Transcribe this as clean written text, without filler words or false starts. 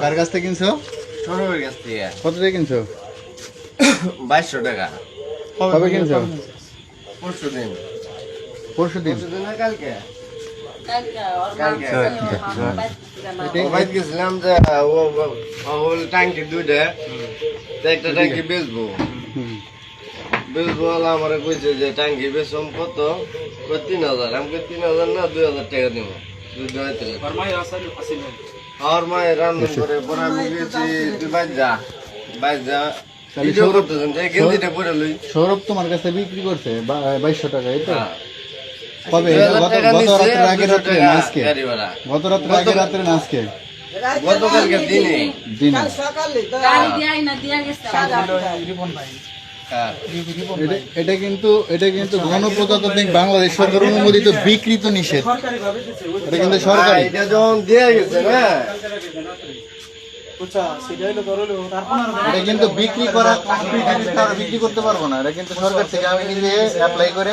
কার কাছ থেকে কিনছো? সৌরভের কাছ থেকে। কত দিয়ে কিনছো? 2200 টাকা। কবে কিনছো? পরশু দিন। পরশুদিন। না কালকে? এটাই- মোবাইল গেছিলাম যে ও ট্যাঙ্কি দুইটা, তো একটা ট্যাঙ্কি বেচবো। হুম। বেচবো আমার কইছে যে ট্যাঙ্কি বেচম কত? 3000। আমি 3000 না 2000 টাকা দিব। দুধ হইতে আর মায়ের রান্না করে পরে আমি গেছি তুই বাইর যা তাহলে ভিডিও সৌরভ- করতেছেন যে গেঞ্জিটা পরে লই। সৌরভ তোমার কাছে বিক্রি করছে 2200 টাকা, এই তো? হ্যাঁ। কবে? 2000 গত টাকা গত নিচ্ছে, রাত্রে আগে 200 রাত্রে টাকা না আজকে? গাড়ি ভাড়া। গত রাত্রে আগে রাত্রে না আজকে? গতকালকে দিনে। দিনে। হ্যাঁ। এটা কিন্তু গণপ্রজাতন্ত্রী বাংলাদেশ সরকার অনুমোদিত বিকৃত নিষেধ। এটা কিন্তু সরকারি। এটা যখন দিয়ে গেছে না, এটা কিন্তু বিক্রি করা বিক্রি করতে পারবো না। এটা কিন্তু সরকার থেকে আমি নিজে অ্যাপ্লাই করে